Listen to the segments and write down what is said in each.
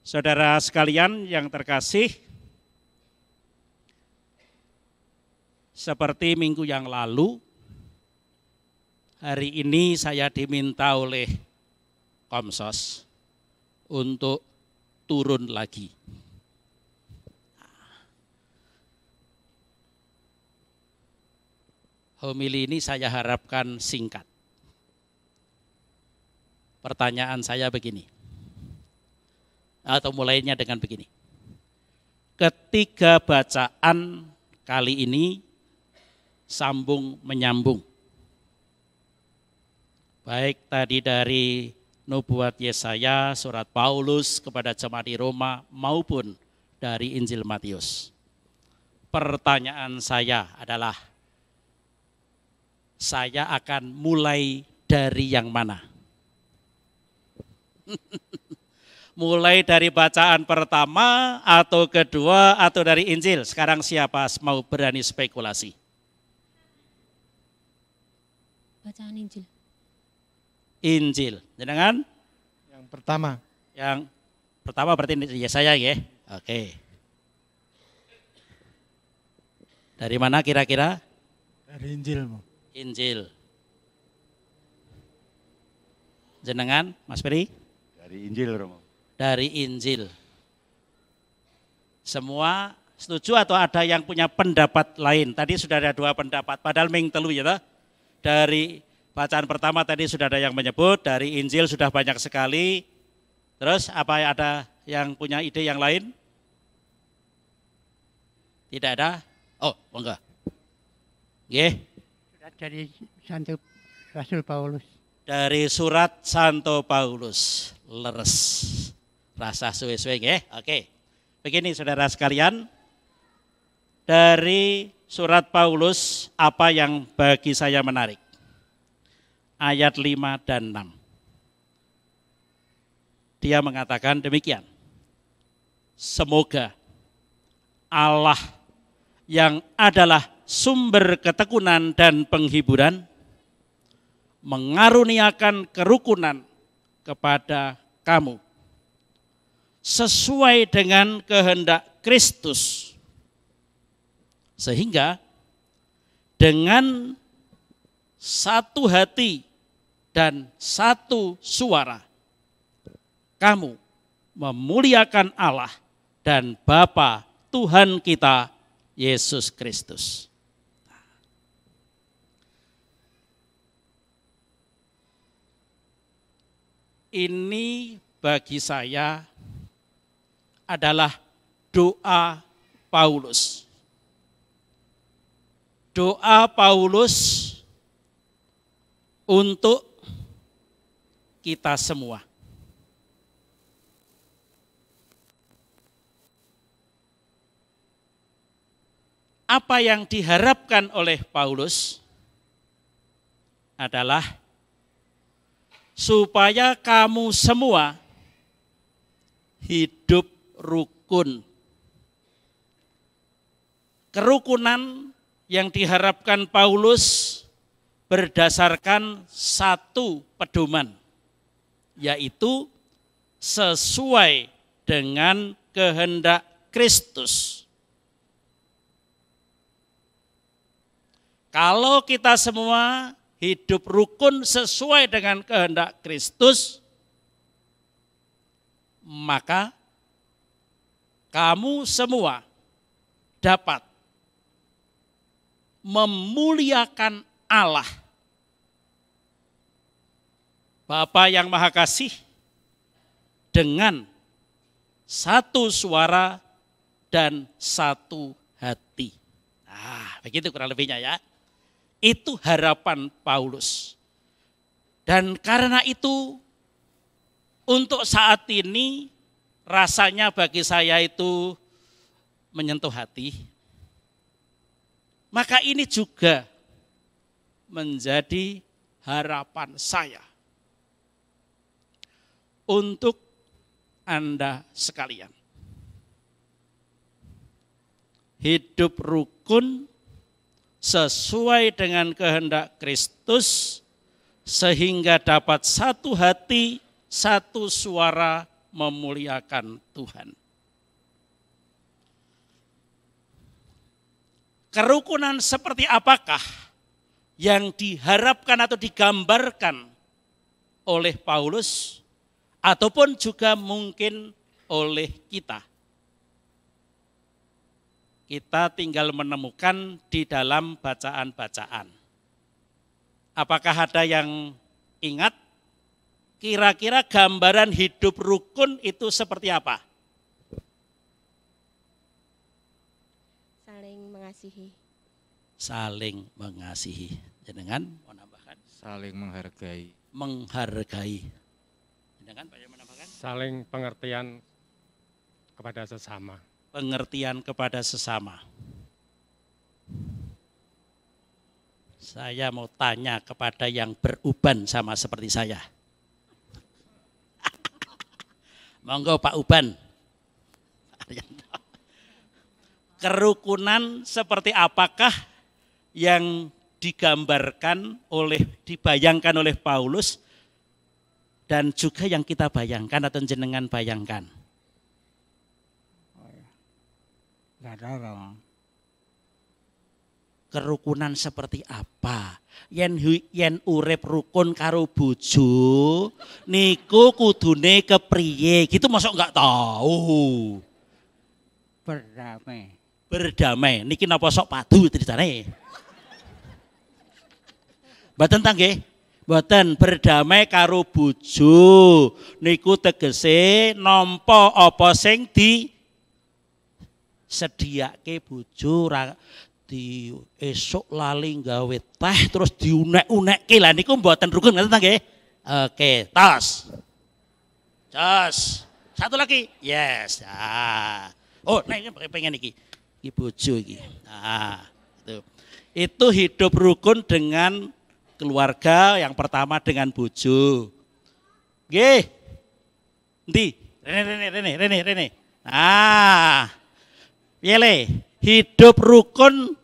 Saudara sekalian yang terkasih, seperti minggu yang lalu, hari ini saya diminta oleh Komsos untuk turun lagi. Homili ini saya harapkan singkat. Pertanyaan saya begini, atau mulainya dengan begini. Ketiga bacaan kali ini sambung menyambung. Baik tadi dari nubuat Yesaya, surat Paulus kepada jemaat di Roma maupun dari Injil Matius. Pertanyaan saya adalah, saya akan mulai dari yang mana? Mulai dari bacaan pertama atau kedua atau dari Injil? Sekarang siapa mau berani spekulasi? Bacaan Injil. Injil, jangan? Yang pertama. Yang pertama berarti Yesaya ya? Oke. Dari mana kira-kira? Dari Injil. Injil. Jenengan, Mas Peri? Dari Injil, Romo. Dari Injil. Semua setuju atau ada yang punya pendapat lain? Tadi sudah ada dua pendapat, padahal ming telu ya toh. Dari bacaan pertama tadi sudah ada yang menyebut, dari Injil sudah banyak sekali. Terus apa ada yang punya ide yang lain? Tidak ada? Oh, enggak. Nggih. Dari Santo Rasul Paulus. Dari surat Santo Paulus. Leres. Rasa suwe-suwe nggih. Oke. Begini saudara sekalian, dari surat Paulus apa yang bagi saya menarik? Ayat 5 dan 6. Dia mengatakan demikian. Semoga Allah yang adalah sumber ketekunan dan penghiburan mengaruniakan kerukunan kepada kamu sesuai dengan kehendak Kristus, sehingga dengan satu hati dan satu suara kamu memuliakan Allah dan Bapa Tuhan kita Yesus Kristus. Ini bagi saya adalah doa Paulus. Doa Paulus untuk kita semua. Apa yang diharapkan oleh Paulus adalah supaya kamu semua hidup rukun. Kerukunan yang diharapkan Paulus berdasarkan satu pedoman, yaitu sesuai dengan kehendak Kristus. Kalau kita semua hidup rukun sesuai dengan kehendak Kristus, maka kamu semua dapat memuliakan Allah, Bapa yang Maha Kasih, dengan satu suara dan satu hati. Nah, begitu kurang lebihnya ya. Itu harapan Paulus. Dan karena itu, untuk saat ini rasanya bagi saya itu menyentuh hati. Maka ini juga menjadi harapan saya untuk Anda sekalian. Hidup rukun sesuai dengan kehendak Kristus, sehingga dapat satu hati, satu suara memuliakan Tuhan. Kerukunan seperti apakah yang diharapkan atau digambarkan oleh Paulus ataupun juga mungkin oleh kita? Kita tinggal menemukan di dalam bacaan-bacaan. Apakah ada yang ingat kira-kira gambaran hidup rukun itu seperti apa? Saling mengasihi. Saling mengasihi. Dengan menambahkan Saling menghargai. menghargai. Dengan banyak menambahkan Saling pengertian kepada sesama. pengertian kepada sesama. Saya mau tanya kepada yang beruban sama seperti saya. Monggo Pak Uban. Kerukunan seperti apakah yang dibayangkan oleh Paulus dan juga yang kita bayangkan atau jenengan bayangkan? Nggak tahu. Kerukunan seperti apa? Yen urip rukun karo bojo niku kudune kepriye? Gitu mosok enggak tahu. Berdamai. Berdamai. Niki napa sok padu ceritane? Mboten ta nggih? Mboten berdamai karo bojo niku tegese nampa apa sing sediake bojo di esuk lali gawe teh terus diunek-unekke lah niku mboten rukun ngoten ta nggih? Oke, tos. Jos. Satu lagi. Yes. Ah. Oh, nah ini pengen iki. Iki bojo iki. Nah, itu. Itu hidup rukun dengan keluarga, yang pertama dengan bojo. Nggih. Endi? Rene. Ah. Piye hidup rukun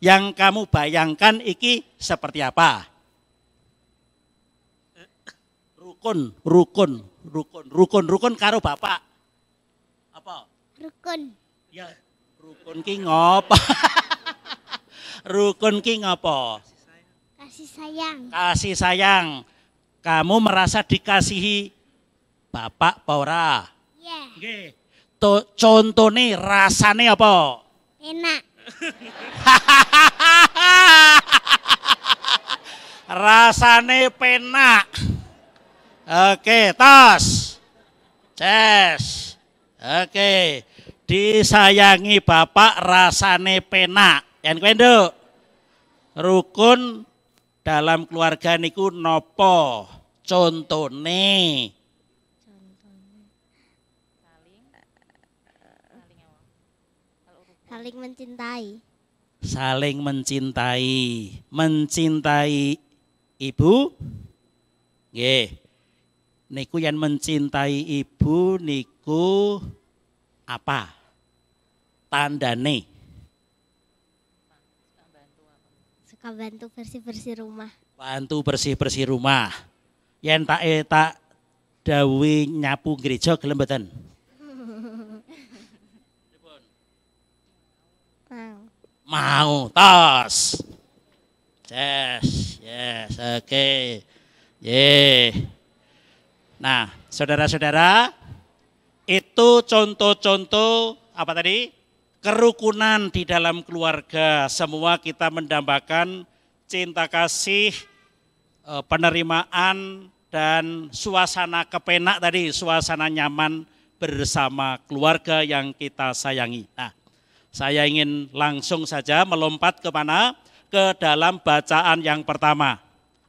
yang kamu bayangkan iki seperti apa? Rukun karo bapak. Apa? Rukun. Ya, rukun ki ngopo? Rukun ki ngopo? Kasih sayang. Kasih sayang. Kamu merasa dikasihi bapak apa ora? Iya. Nggih. Contone rasane apa? Enak. Rasane penak. Oke, tos. Ces. Oke. Disayangi bapak rasane penak. Yen kowe nduk. Rukun dalam keluarga niku nopo? Contone. Saling mencintai. Saling mencintai. Mencintai ibu. Nggih. Niku yang mencintai ibu niku apa? Tandane. Suka bantu bersih-bersih rumah. Bantu bersih-bersih rumah. Yen tak dawe nyapu gereja gelem mboten? Mau, tos. Yes, oke. Nah, saudara-saudara, itu contoh-contoh apa tadi? Kerukunan di dalam keluarga. Semua kita mendambakan cinta kasih, penerimaan, dan suasana kepenak tadi, suasana nyaman bersama keluarga yang kita sayangi. Nah, saya ingin langsung saja melompat ke mana? Ke dalam bacaan yang pertama.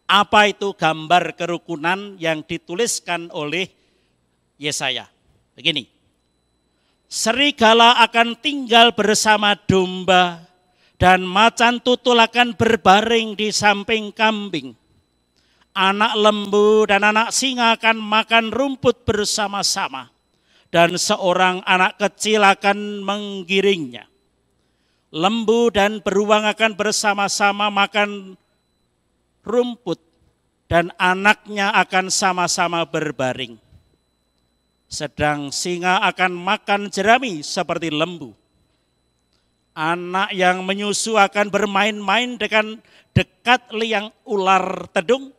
Apa itu gambar kerukunan yang dituliskan oleh Yesaya? Begini. Serigala akan tinggal bersama domba dan macan tutul akan berbaring di samping kambing. Anak lembu dan anak singa akan makan rumput bersama-sama dan seorang anak kecil akan menggiringnya. Lembu dan beruang akan bersama-sama makan rumput dan anaknya akan sama-sama berbaring. sedang singa akan makan jerami seperti lembu. Anak yang menyusu akan bermain-main dengan dekat liang ular tedung,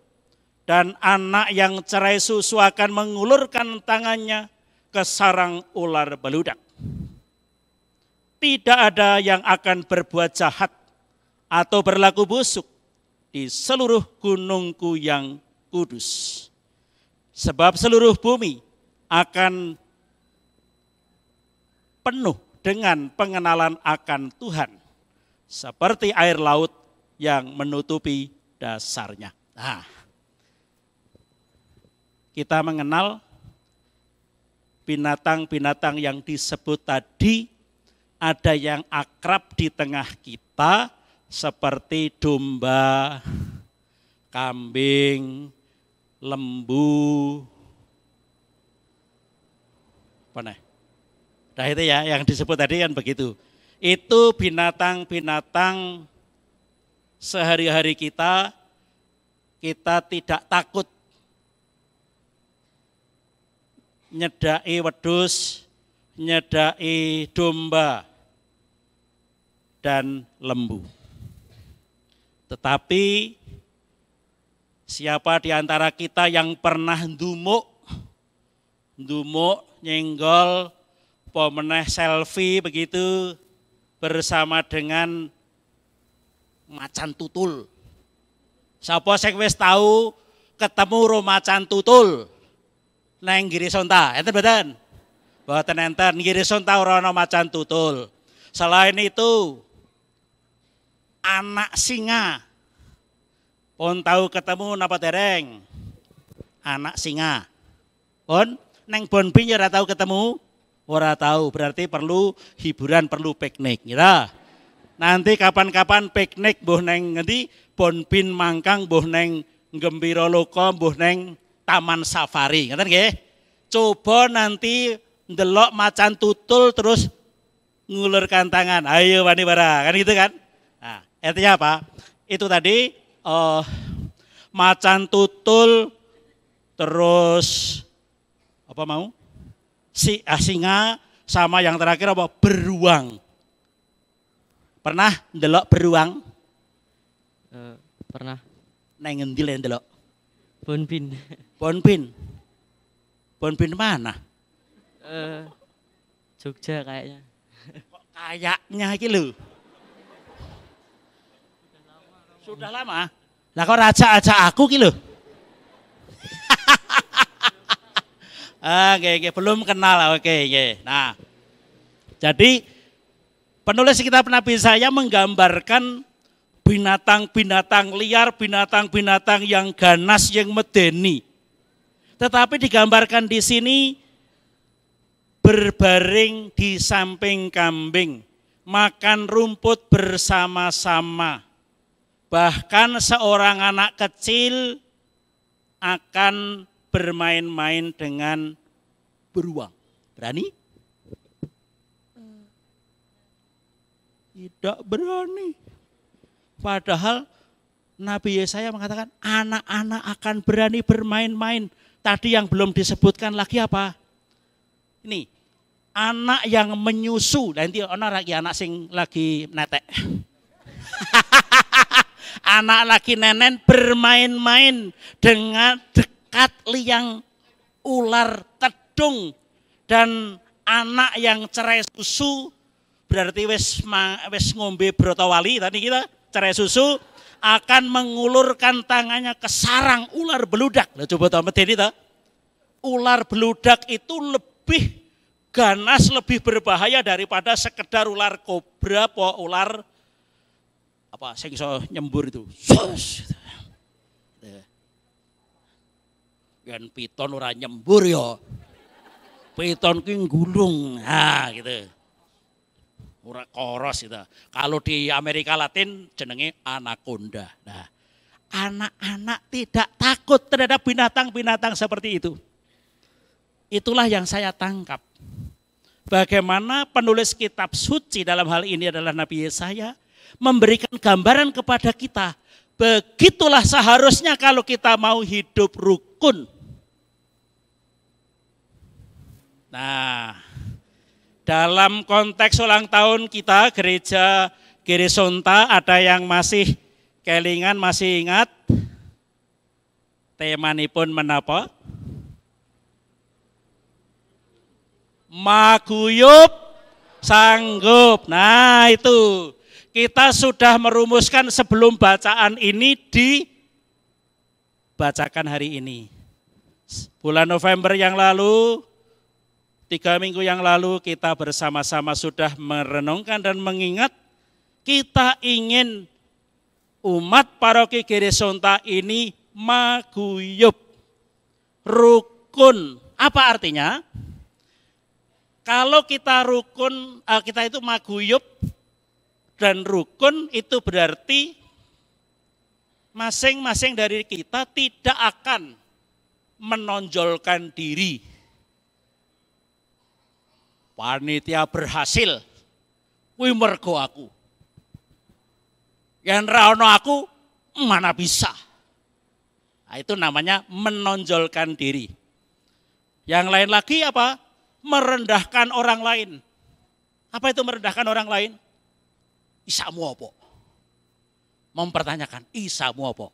dan anak yang cerai susu akan mengulurkan tangannya ke sarang ular beludak. Tidak ada yang akan berbuat jahat atau berlaku busuk di seluruh gunungku yang kudus. Sebab seluruh bumi akan penuh dengan pengenalan akan Tuhan, seperti air laut yang menutupi dasarnya. Nah, kita mengenal binatang-binatang yang disebut tadi, ada yang akrab di tengah kita seperti domba, kambing, lembu, apa nih? Nah itu ya yang disebut tadi kan begitu. Itu binatang-binatang sehari-hari kita tidak takut nyedai wedhus, nyedai domba dan lembu. Tetapi siapa di antara kita yang pernah ndumuk nyenggol pemeneh selfie begitu bersama dengan macan tutul. Sapa sing wis tahu ketemu ro macan tutul nang Girisonta, enten mboten? Mboten enten, Girisonta ora ana macan tutul. Selain itu anak singa. Pun tahu ketemu napa dereng? Anak singa. Pun neng Bonbin ya ora tahu ketemu? Ora tahu, berarti perlu hiburan, perlu piknik, gitu. Nanti kapan-kapan piknik mbuh neng ngendi? Bonbin Mangkang, mbuh neng Gembira Loka, mbuh neng Taman Safari, ngoten nggih? Coba nanti ndelok macan tutul terus ngulurkan tangan. Ayo wani bara, kan gitu kan? Nah, artinya apa? Itu tadi macan tutul terus apa mau? Singa sama yang terakhir apa? Beruang. Pernah ndelok beruang? Pernah. Neng ngendi le ndelok? Bonbin. Bonbin. Bonbin mana? Jogja kayaknya. Kok kayaknya iki lho. Sudah lama. Lah kok raja aku ki lho. Oke, belum kenal. Oke. Nah, jadi penulis kitab Nabi Yesaya menggambarkan binatang-binatang liar, binatang-binatang yang ganas, yang medeni. Tetapi digambarkan di sini berbaring di samping kambing, makan rumput bersama-sama. Bahkan seorang anak kecil akan bermain-main dengan beruang. Berani? Tidak berani. Padahal Nabi Yesaya mengatakan anak-anak akan berani bermain-main. Tadi yang belum disebutkan lagi apa? Ini anak yang menyusu. Nanti ana lagi anak sing lagi netek. Anak lagi nenen bermain-main dengan dekat liang ular tedung, dan anak yang cerai susu berarti wis ngombe brotowali tadi kita cerai susu akan mengulurkan tangannya ke sarang ular beludak. Lah coba ta medeni ta. Ular beludak itu lebih ganas, lebih berbahaya daripada sekedar ular kobra, ular apa sing iso nyembur itu. Yen piton ora nyembur ya. Piton ki gulung. Nah, gitu. Ora koros itu. Kalau di Amerika Latin jenenge anaconda. Nah, anak-anak tidak takut terhadap binatang-binatang seperti itu. Itulah yang saya tangkap. Bagaimana penulis kitab suci dalam hal ini adalah Nabi Yesaya memberikan gambaran kepada kita. Begitulah seharusnya kalau kita mau hidup rukun. Nah, dalam konteks ulang tahun kita gereja Girisonta, ada yang masih kelingan, masih ingat temanipun menapa? Maguyup sanggup. Nah itu, kita sudah merumuskan sebelum bacaan ini dibacakan hari ini. Bulan November yang lalu, 3 minggu yang lalu kita bersama-sama sudah merenungkan dan mengingat kita ingin umat paroki Girisonta ini maguyup, rukun. Apa artinya? Kalau kita rukun, kita itu maguyup dan rukun, itu berarti masing-masing dari kita tidak akan menonjolkan diri. Panitia berhasil, kuwi mergo aku. Yang ra ono aku, mana bisa. Nah, itu namanya menonjolkan diri. Yang lain lagi apa? Merendahkan orang lain. Apa itu merendahkan orang lain? Isamu apa? Mempertanyakan, isamu apa?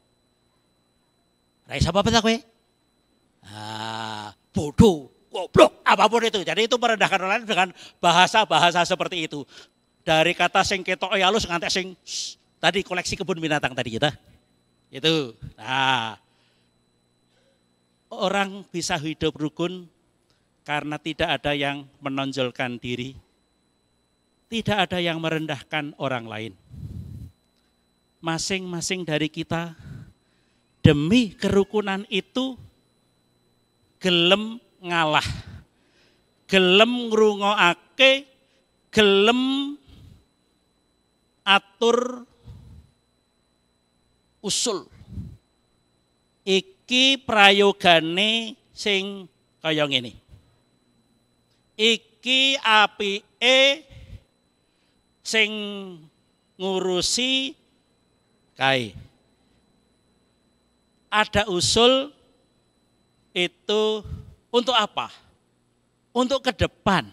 Raisa apa kowe? Bodoh, goblok, apapun itu. Jadi itu merendahkan orang lain dengan bahasa-bahasa seperti itu. Dari kata sing ketok halus nganti sing tadi koleksi kebun binatang tadi kita. Itu. Nah, orang bisa hidup rukun karena tidak ada yang menonjolkan diri. Tidak ada yang merendahkan orang lain. Masing-masing dari kita demi kerukunan itu gelem ngalah, gelem ngrungokake, gelem atur usul. Iki prayogane sing kaya ngene. Iki apike sing ngurusi kae. Ada usul itu untuk apa? Untuk ke depan.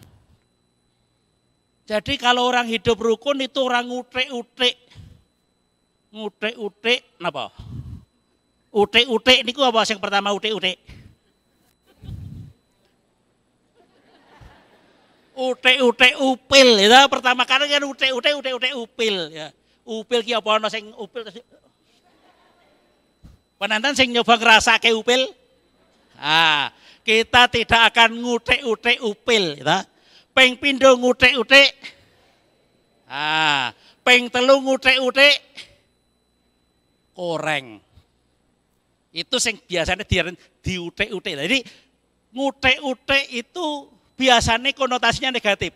Jadi kalau orang hidup rukun itu orang utik-utik. Utik-utik napa? Utik-utik niku apa yang pertama utik-utik? Utik-utik upil ya, pertama kali kan utik-utik upil ya. Upil ki apa ana sing upil? Penantan sing nyoba ngrasake upil? Kita tidak akan ngutik-utik upil ya. Ping pindho ngutik-utik. Ping telu ngutik-utik koreng. Itu sing biasanya diutik-utik. Jadi ngutik-utik itu biasanya konotasinya negatif.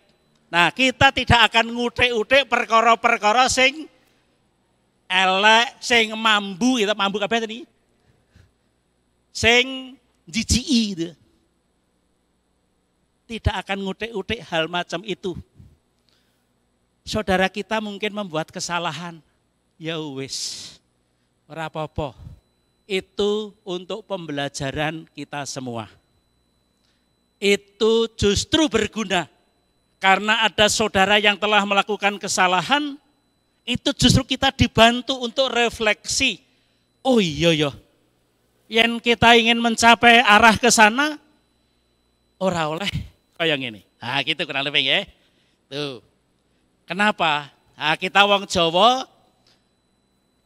Nah, kita tidak akan ngutik-utik perkara-perkara sing elek, sing mambu, gitu, mambu kabeh tadi. Sing jijiki gitu. Tidak akan ngutik-utik hal macam itu. Saudara kita mungkin membuat kesalahan. Ya wis, ora apa-apa. Itu untuk pembelajaran kita semua. Itu justru berguna. Karena ada saudara yang telah melakukan kesalahan, itu justru kita dibantu untuk refleksi. Oh iya ya, yang kita ingin mencapai arah ke sana, ora oleh kayak gini. Nah gitu kurang lebih ya. Tuh. Kenapa? Nah, kita wong Jawa,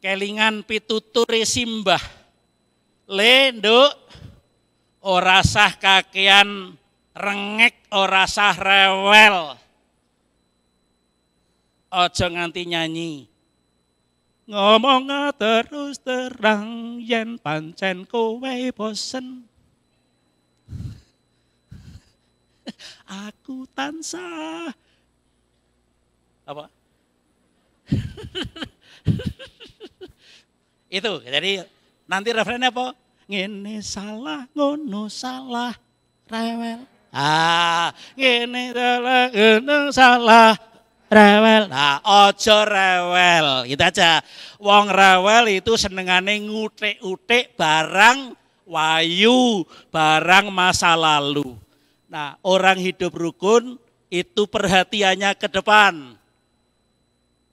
kelingan pituturi simbah. Nduk, ora sah kakean rengek, ora sah rewel. Aja nganti nyanyi. Ngomong terus terang yen pancen kowe bosen. Aku tansah apa? Itu, jadi nanti referennya apa? Ngene salah, ngono salah, rewel. Ngene salah, ngono salah, rewel. Nah, ojo rewel, gitu aja. Wong rewel itu senengane ngutik-utik barang wayu, barang masa lalu. Nah, orang hidup rukun itu perhatiannya ke depan.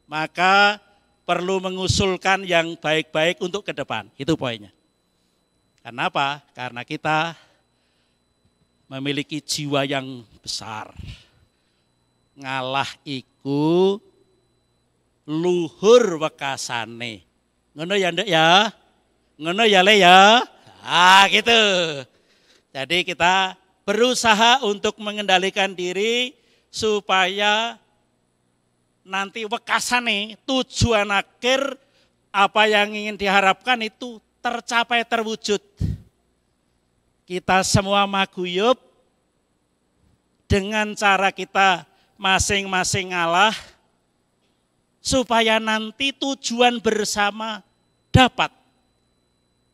Maka perlu mengusulkan yang baik-baik untuk ke depan. Itu poinnya. Kenapa? Karena kita memiliki jiwa yang besar. Ngalah iku luhur wekasane. Ngono ya Nduk ya? Ngono ya Le ya? Ah gitu. Jadi kita berusaha untuk mengendalikan diri supaya nanti wekasane tujuan akhir apa yang ingin diharapkan itu tercapai terwujud. Kita semua maguyub dengan cara kita masing-masing ngalah supaya nanti tujuan bersama dapat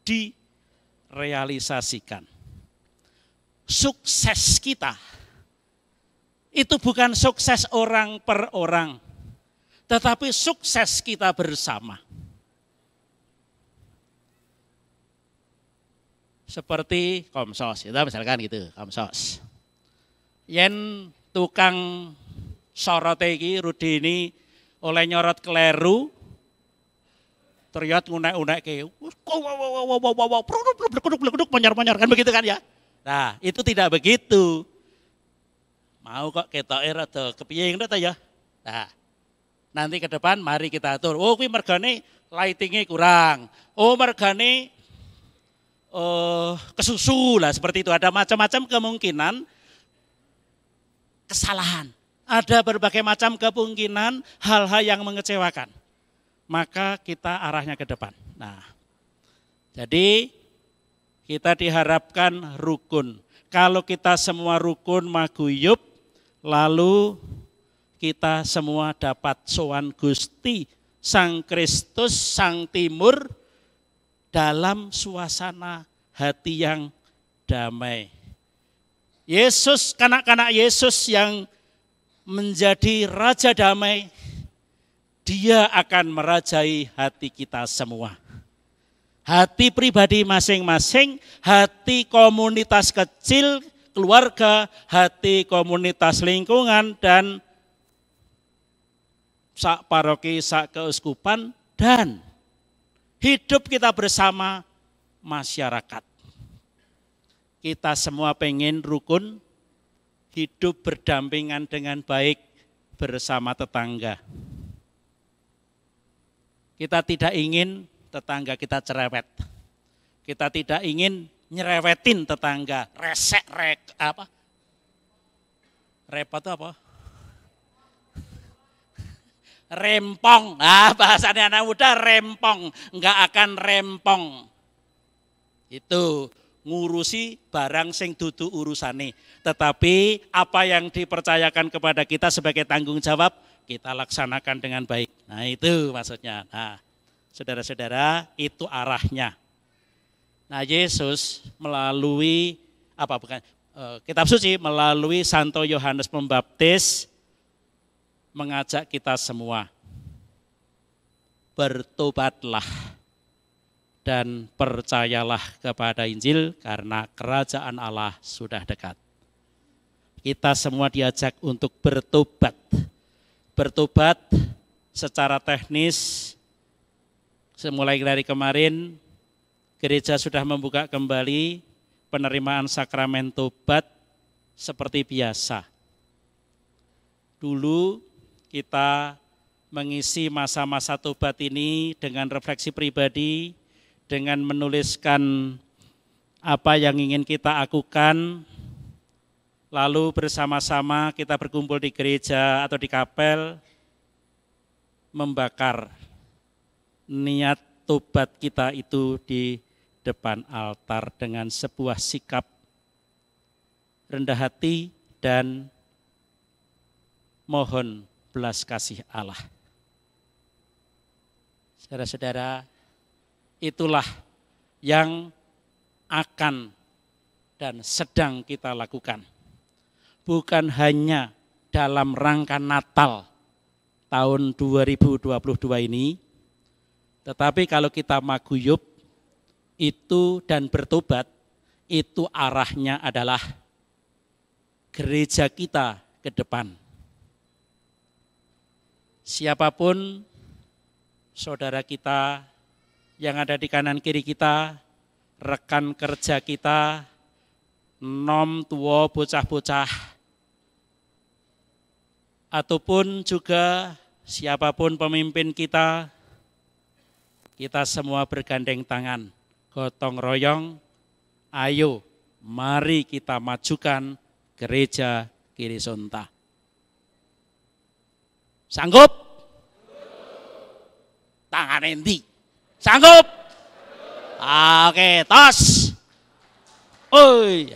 direalisasikan. Sukses kita itu bukan sukses orang per orang, tetapi sukses kita bersama. Seperti Komsos, itu misalkan gitu, Komsos. Yen tukang sorote iki Rudi ini oleh nyorot keleru, terlihat ngunek-unek kayak, monyor-monyor kan begitu kan ya? Nah itu tidak begitu. Mau kok ketoke rada kepiye ngono ta ya? Nah, nanti ke depan mari kita atur. Oh kuwi mergane lightingnya kurang. Oh mergane kesusu lah seperti itu. Ada macam-macam kemungkinan kesalahan. Ada berbagai macam kemungkinan hal-hal yang mengecewakan. Maka kita arahnya ke depan. Nah, jadi kita diharapkan rukun. Kalau kita semua rukun maguyub, lalu kita semua dapat sowan Gusti Sang Kristus, Sang Timur, dalam suasana hati yang damai. Yesus, kanak-kanak Yesus yang menjadi Raja Damai, Dia akan merajai hati kita semua. Hati pribadi masing-masing, hati komunitas kecil, keluarga, hati komunitas lingkungan, dan sak paroki, sak keuskupan, dan hidup kita bersama masyarakat. Kita semua pengen rukun, hidup berdampingan dengan baik bersama tetangga. Kita tidak ingin tetangga kita cerewet. Kita tidak ingin nyerewetin tetangga, repot apa? Rempong, bahasanya anak muda rempong, enggak akan rempong. Itu ngurusi barang sing dudu urusane. Tetapi apa yang dipercayakan kepada kita sebagai tanggung jawab, kita laksanakan dengan baik. Nah itu maksudnya. Nah saudara-saudara, itu arahnya. Nah Yesus melalui kitab suci, melalui Santo Yohanes Pembaptis mengajak kita semua, bertobatlah dan percayalah kepada Injil karena kerajaan Allah sudah dekat. Kita semua diajak untuk bertobat. Bertobat secara teknis, semulai dari kemarin gereja sudah membuka kembali penerimaan sakramen tobat seperti biasa. Dulu kita mengisi masa-masa tobat ini dengan refleksi pribadi, dengan menuliskan apa yang ingin kita akukan, lalu bersama-sama kita berkumpul di gereja atau di kapel, membakar niat tobat kita itu di depan altar dengan sebuah sikap rendah hati dan mohon belas kasih Allah. Saudara-saudara, itulah yang akan dan sedang kita lakukan. Bukan hanya dalam rangka Natal tahun 2022 ini, tetapi kalau kita maguyub itu dan bertobat, itu arahnya adalah gereja kita ke depan. Siapapun saudara kita yang ada di kanan kiri kita, rekan kerja kita, nom tua bocah-bocah, ataupun juga siapapun pemimpin kita semua bergandeng tangan, gotong royong, ayo mari kita majukan gereja Girisonta. Sanggup? Tangan endi? Sanggup? Oke, tos. Oi,